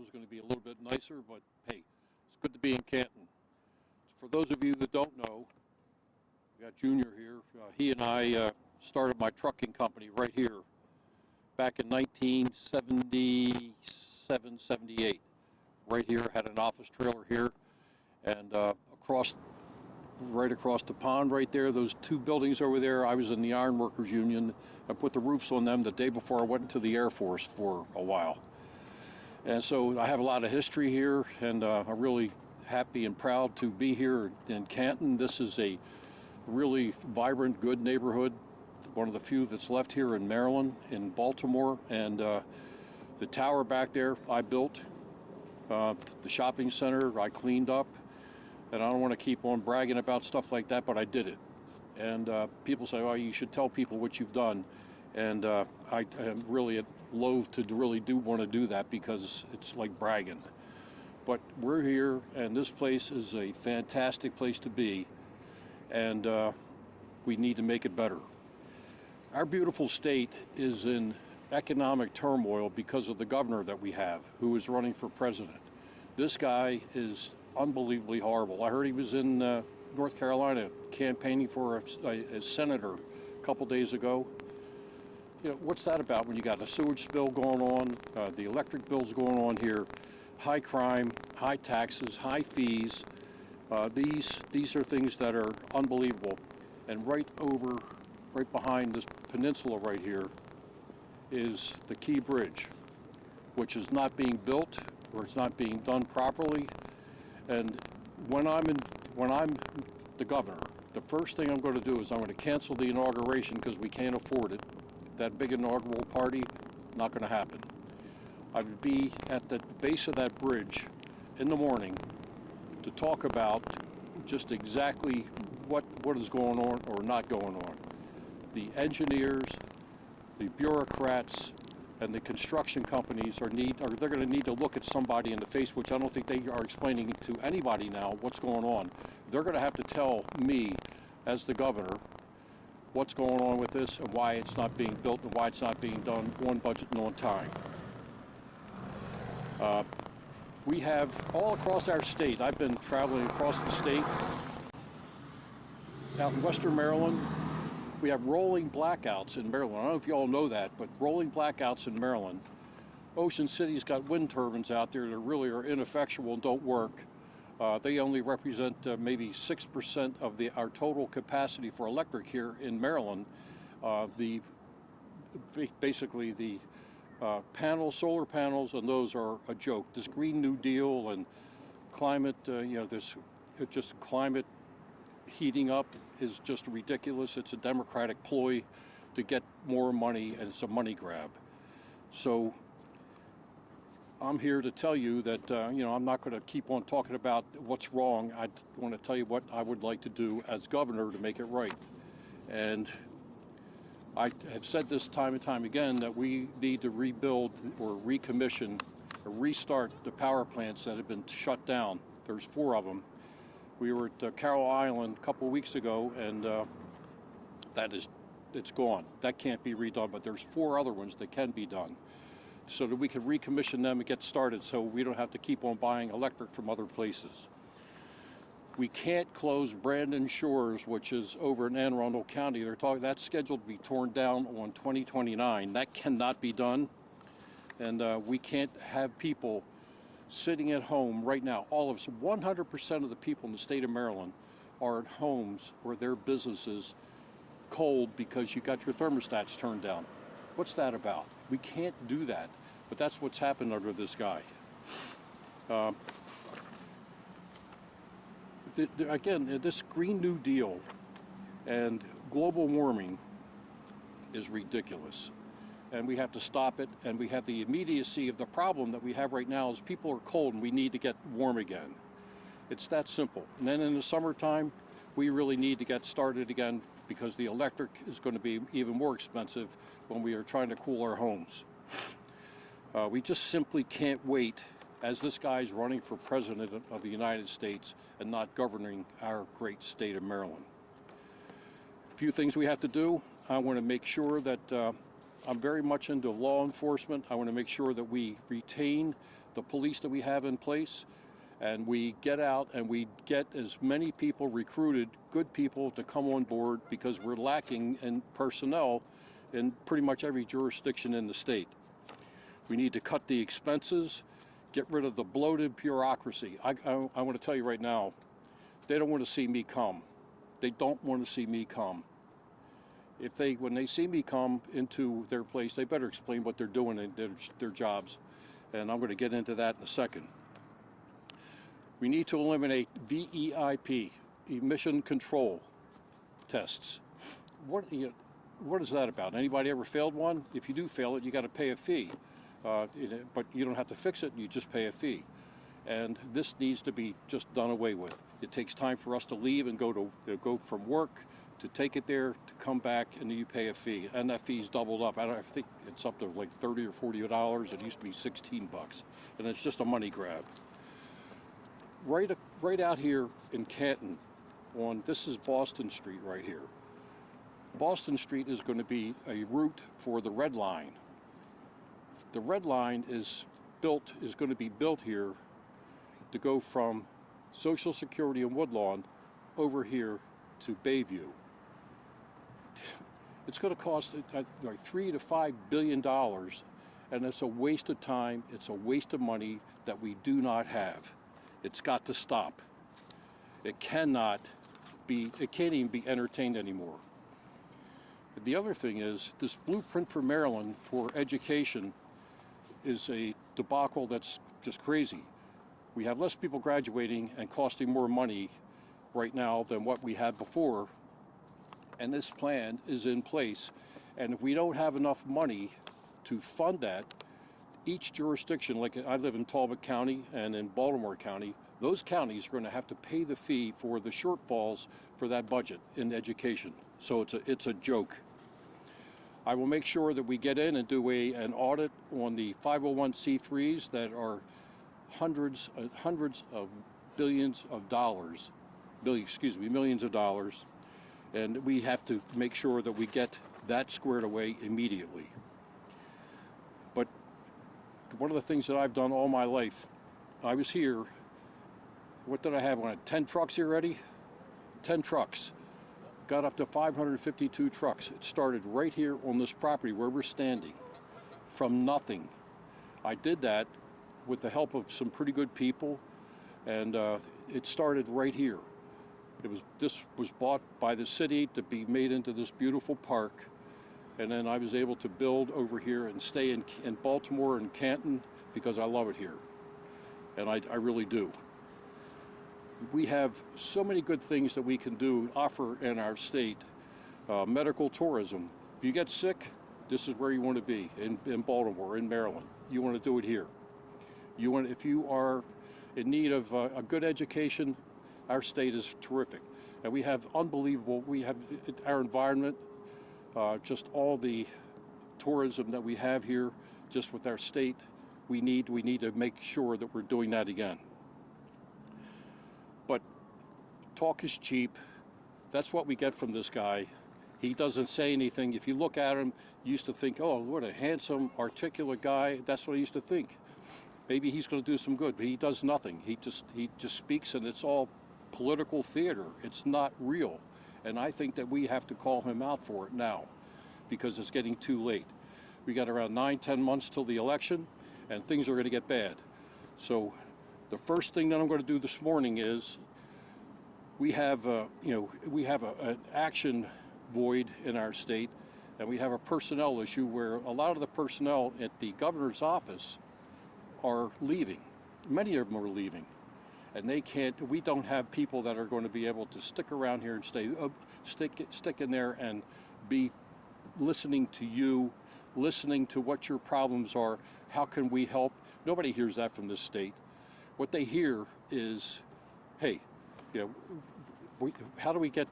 was going to be a little bit nicer, but hey, it's good to be in Canton. For those of you that don't know, we got Junior here. He and I started my trucking company right here back in 1977, 78. Right here, had an office trailer here, and right across the pond right there, those two buildings over there, I was in the Iron Workers Union. I put the roofs on them the day before I went into the Air Force for a while. And so I have a lot of history here, and I'm really happy and proud to be here in Canton. This is a really vibrant, good neighborhood, one of the few that's left here in Maryland, in Baltimore. And the tower back there I built, the shopping center I cleaned up, and I don't want to keep on bragging about stuff like that, but I did it. And people say, oh, you should tell people what you've done. And I am really loath to really want to do that because it's like bragging. But we're here, and this place is a fantastic place to be, and we need to make it better. Our beautiful state is in economic turmoil because of the governor that we have, who is running for president. This guy is unbelievably horrible. I heard he was in North Carolina campaigning for a senator a couple days ago. You know, what's that about when you got a sewage spill going on, the electric bills going on here, high crime, high taxes, high fees. These are things that are unbelievable. And right behind this peninsula right here is the Key Bridge, which is not being built or it's not being done properly. And when I'm the governor, the first thing I'm going to do is I'm going to cancel the inauguration because we can't afford it. That big inaugural party, not going to happen. I would be at the base of that bridge in the morning to talk about just exactly what is going on or not going on. The engineers, the bureaucrats, and the construction companies they're going to need to look at somebody in the face, which I don't think they are explaining to anybody now what's going on. They're going to have to tell me, as the governor, what's going on with this and why it's not being built and why it's not being done on budget and on time. We have all across our state, I've been traveling across the state, out in Western Maryland, we have rolling blackouts in Maryland. I don't know if you all know that, but rolling blackouts in Maryland. Ocean City's got wind turbines out there that really are ineffectual and don't work. They only represent maybe 6% of our total capacity for electric here in Maryland. Basically the solar panels, and those are a joke. This Green New Deal and climate, just climate heating up is just ridiculous. It's a Democratic ploy to get more money, and it's a money grab. So I'm here to tell you that, I'm not going to keep on talking about what's wrong. I want to tell you what I would like to do as governor to make it right. And I have said this time and time again that we need to rebuild or recommission or restart the power plants that have been shut down. There's 4 of them. We were at Carroll Island a couple of weeks ago, and it's gone. That can't be redone, but there's 4 other ones that can be done, so that we can recommission them and get started so we don't have to keep on buying electric from other places. We can't close Brandon Shores, which is over in Anne Arundel County. That's scheduled to be torn down on 2029. That cannot be done. And we can't have people sitting at home right now. All of us, 100% of the people in the state of Maryland are at homes or their businesses cold because you got your thermostats turned down. What's that about? We can't do that, but that's what's happened under this guy. Again, this Green New Deal and global warming is ridiculous, and we have to stop it. And we have the immediacy of the problem that we have right now is people are cold and we need to get warm again. It's that simple. And then in the summertime, we really need to get started again because the electric is going to be even more expensive when we are trying to cool our homes. We just simply can't wait as this guy's running for president of the United States and not governing our great state of Maryland. A few things we have to do. I want to make sure that I'm very much into law enforcement. I want to make sure that we retain the police that we have in place, and we get out and we get as many people recruited, good people, to come on board, because we're lacking in personnel in pretty much every jurisdiction in the state. We need to cut the expenses, get rid of the bloated bureaucracy. I want to tell you right now, they don't want to see me come. They don't want to see me come. When they see me come into their place, they better explain what they're doing in their jobs. And I'm going to get into that in a second. We need to eliminate VEIP, emission control tests. What is that about? Anybody ever failed one? If you do fail it, you got to pay a fee. But you don't have to fix it, you just pay a fee. And this needs to be just done away with. It takes time for us to leave and go from work, to take it there, to come back, and then you pay a fee. And that fee's doubled up. I think it's up to like $30 or $40. It used to be $16. And it's just a money grab. Right out here in Canton, this is Boston Street right here. Boston Street is going to be a route for the Red Line. The Red Line is going to be built here to go from Social Security and Woodlawn over here to Bayview. It's going to cost like $3 to $5 billion, and it's a waste of time. It's a waste of money that we do not have. It's got to stop. It can't even be entertained anymore. The other thing is, this blueprint for Maryland for education is a debacle that's just crazy. We have less people graduating and costing more money right now than what we had before, and this plan is in place. And if we don't have enough money to fund that, each jurisdiction, like I live in Talbot County and in Baltimore County, those counties are going to have to pay the fee for the shortfalls for that budget in education. So it's a joke. I will make sure that we get in and do an audit on the 501c3s that are hundreds of millions of dollars, and we have to make sure that we get that squared away immediately. But one of the things that I've done all my life, I was here, what did I have on it, 10 trucks here already? 10 trucks. Got up to 552 trucks. It started right here on this property where we're standing, from nothing. I did that with the help of some pretty good people, and it started right here. This was bought by the city to be made into this beautiful park, and then I was able to build over here and stay in Baltimore and Canton because I love it here, and I really do. We have so many good things that we can offer in our state. Medical tourism. If you get sick, this is where you want to be, in Baltimore, in Maryland. You want to do it here. If you are in need of a good education, our state is terrific. And we have our environment, just all the tourism that we have here, just with our state. We need to make sure that we're doing that again. But talk is cheap. That's what we get from this guy. He doesn't say anything. If you look at him, you used to think, oh, what a handsome, articulate guy. That's what I used to think. Maybe he's going to do some good, but he does nothing. He just speaks, and it's all political theater. It's not real. And I think that we have to call him out for it now, because it's getting too late. We got around 9-10 months till the election, and things are going to get bad. So the first thing that I'm going to do this morning is we have an action void in our state, and we have a personnel issue where a lot of the personnel at the governor's office are leaving. Many of them are leaving, and we don't have people that are going to be able to stick around here and stick in there and be listening to you, listening to what your problems are. How can we help? Nobody hears that from this state. What they hear is, hey, how do we get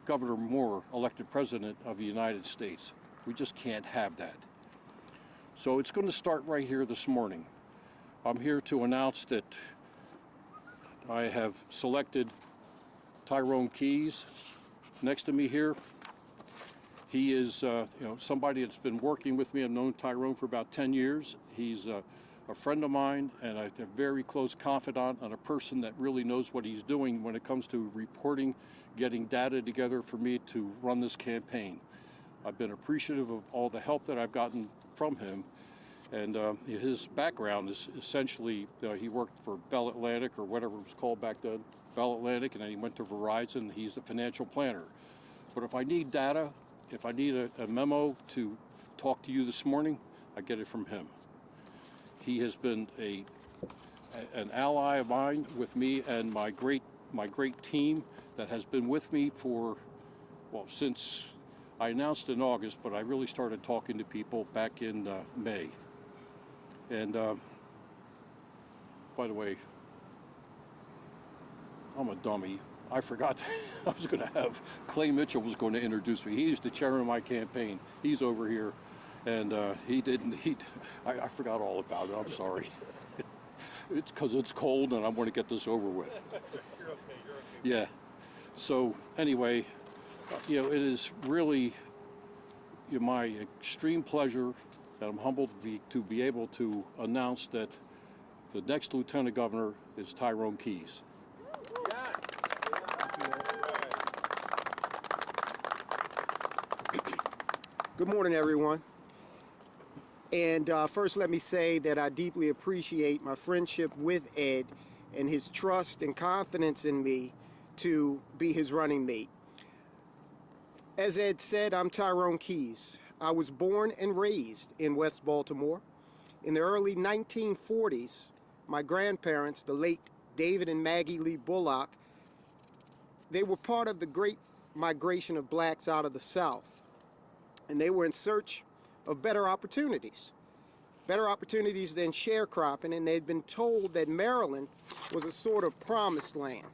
Governor Moore elected president of the United States? We just can't have that. So it's going to start right here this morning. I'm here to announce that I have selected Tyrone Keys next to me here. He is somebody that's been working with me. I've known Tyrone for about 10 years. He's a friend of mine and a very close confidant, and a person that really knows what he's doing when it comes to reporting, getting data together for me to run this campaign. I've been appreciative of all the help that I've gotten from him. And his background is essentially, he worked for Bell Atlantic, or whatever it was called back then, Bell Atlantic, and then he went to Verizon. He's a financial planner. But if I need data, if I need a memo to talk to you this morning, I get it from him. He has been an ally of mine, with me and my great team that has been with me for, well, since I announced in August, but I really started talking to people back in May. And by the way, I'm a dummy. I forgot I was going to have Clay Mitchell was going to introduce me. He's the chairman of my campaign. He's over here, and I forgot all about it. I'm sorry. It's because it's cold and I want to get this over with. You're okay. Yeah. So anyway, it is really my extreme pleasure that I'm humbled to be able to announce that the next Lieutenant Governor is Tyrone Keys. Good morning, everyone. And first, let me say that I deeply appreciate my friendship with Ed and his trust and confidence in me to be his running mate. As Ed said, I'm Tyrone Keys. I was born and raised in West Baltimore. In the early 1940s, my grandparents, the late David and Maggie Lee Bullock, they were part of the great migration of blacks out of the South. And they were in search of better opportunities than sharecropping, and they'd been told that Maryland was a sort of promised land.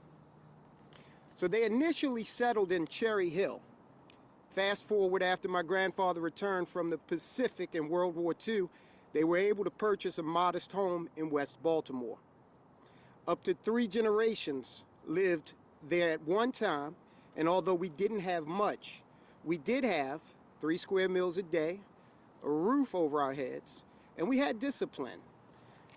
So they initially settled in Cherry Hill. Fast forward, after my grandfather returned from the Pacific in World War II, they were able to purchase a modest home in West Baltimore. Up to 3 generations lived there at one time, and although we didn't have much, we did have 3 square meals a day, a roof over our heads, and we had discipline.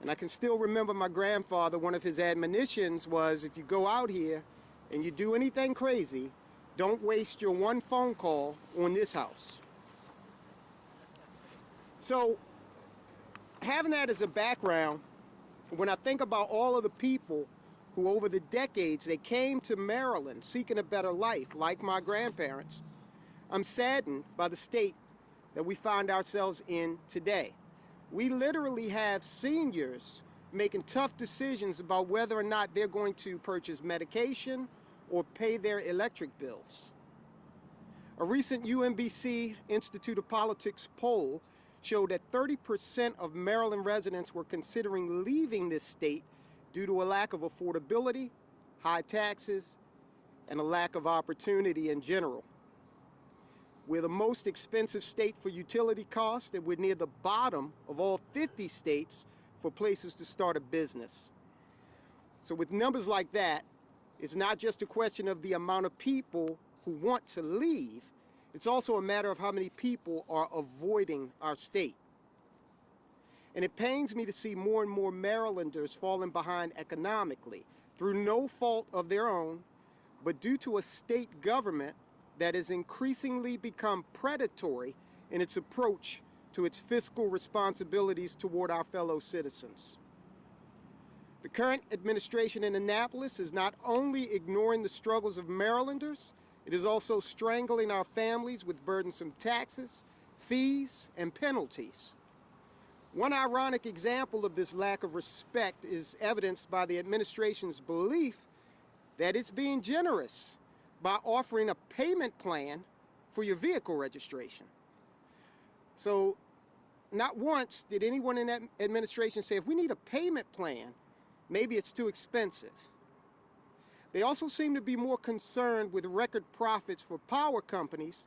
And I can still remember my grandfather, one of his admonitions was, if you go out here and you do anything crazy, don't waste your one phone call on this house. So, having that as a background, when I think about all of the people who over the decades, they came to Maryland seeking a better life, like my grandparents, I'm saddened by the state that we find ourselves in today. We literally have seniors making tough decisions about whether or not they're going to purchase medication or pay their electric bills. A recent UMBC Institute of Politics poll showed that 30% of Maryland residents were considering leaving this state due to a lack of affordability, high taxes, and a lack of opportunity in general. We're the most expensive state for utility costs, and we're near the bottom of all 50 states for places to start a business. So with numbers like that, it's not just a question of the amount of people who want to leave, it's also a matter of how many people are avoiding our state. And it pains me to see more and more Marylanders falling behind economically through no fault of their own, but due to a state government that has increasingly become predatory in its approach to its fiscal responsibilities toward our fellow citizens. The current administration in Annapolis is not only ignoring the struggles of Marylanders, it is also strangling our families with burdensome taxes, fees, and penalties. One ironic example of this lack of respect is evidenced by the administration's belief that it's being generous by offering a payment plan for your vehicle registration. So not once did anyone in that administration say, if we need a payment plan, maybe it's too expensive. They also seem to be more concerned with record profits for power companies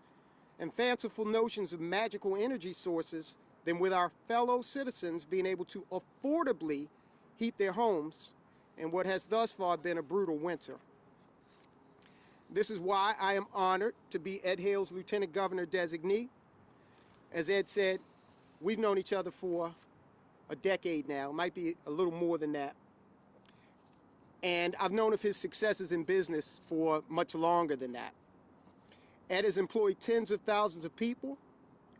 and fanciful notions of magical energy sources than with our fellow citizens being able to affordably heat their homes in what has thus far been a brutal winter. This is why I am honored to be Ed Hale's Lieutenant Governor designee. As Ed said, we've known each other for a decade now. It might be a little more than that. And I've known of his successes in business for much longer than that. Ed has employed tens of thousands of people,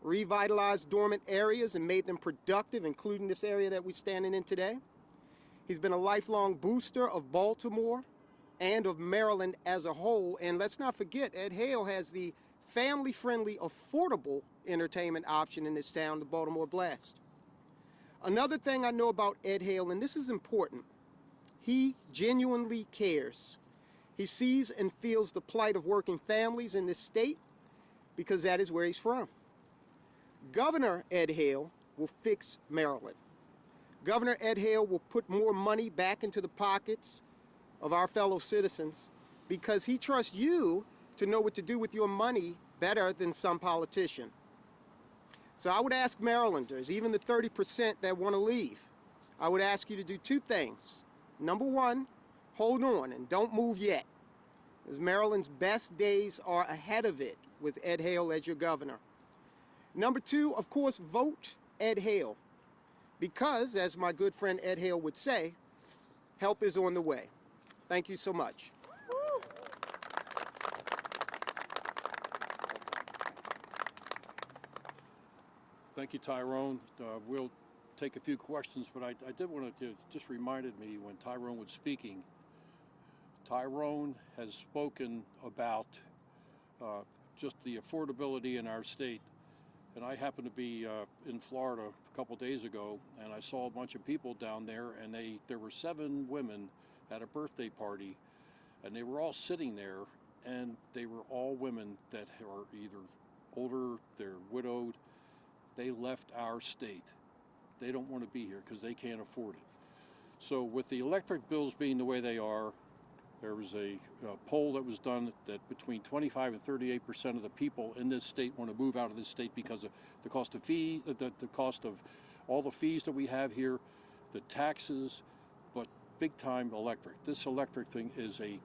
revitalized dormant areas and made them productive, including this area that we're standing in today. He's been a lifelong booster of Baltimore and of Maryland as a whole. And let's not forget, Ed Hale has the family-friendly, affordable entertainment option in this town, the Baltimore Blast. Another thing I know about Ed Hale, and this is important, he genuinely cares. He sees and feels the plight of working families in this state because that is where he's from. Governor Ed Hale will fix Maryland. Governor Ed Hale will put more money back into the pockets of our fellow citizens because he trusts you to know what to do with your money better than some politician. So I would ask Marylanders, even the 30% that want to leave, I would ask you to do two things. Number one, hold on and don't move yet, as Maryland's best days are ahead of it with Ed Hale as your governor. Number two, of course, vote Ed Hale, because, as my good friend Ed Hale would say, help is on the way. Thank you so much. Thank you, Tyrone. We'll take a few questions, but I did want to just reminded me when Tyrone was speaking, Tyrone has spoken about just the affordability in our state. And I happened to be in Florida a couple days ago, and I saw a bunch of people down there, and there were 7 women at a birthday party, and they were all sitting there, and they were all women that are either older, they're widowed. They left our state. They don't want to be here because they can't afford it. So with the electric bills being the way they are, there was a poll that was done that between 25 and 38% of the people in this state want to move out of this state because of the cost of the cost of all the fees that we have here, the taxes, but big time electric. This electric thing is a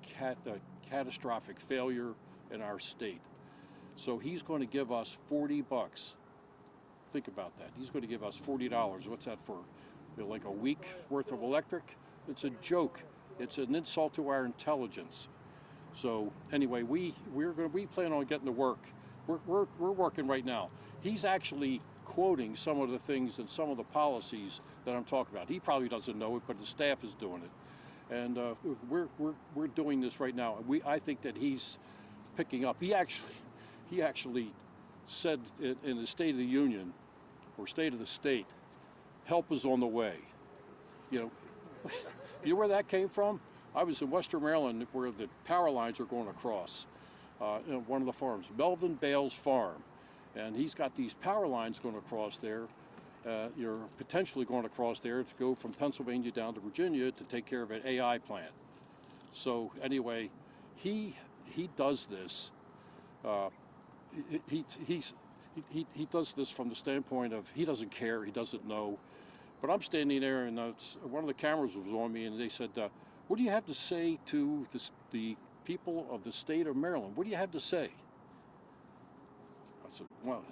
catastrophic failure in our state. So he's going to give us $40. Think about that. He's going to give us $40. What's that for? Like a week worth of electric? It's a joke. It's an insult to our intelligence. So anyway, we plan on getting to work. We're working right now. He's actually quoting some of the things and some of the policies that I'm talking about. He probably doesn't know it, but the staff is doing it, and we're doing this right now. I think that he's picking up. He actually said in the State of the Union or State of the State, help is on the way. You know where that came from? I was in Western Maryland where the power lines are going across one of the farms, Melvin Bales Farm. And he's got these power lines going across there. You're potentially going across there to go from Pennsylvania down to Virginia to take care of an AI plant. So anyway, he does this. He does this from the standpoint of he doesn't care, he doesn't know. But I'm standing there, and one of the cameras was on me, and they said, what do you have to say to the people of the state of Maryland? What do you have to say? I said, well,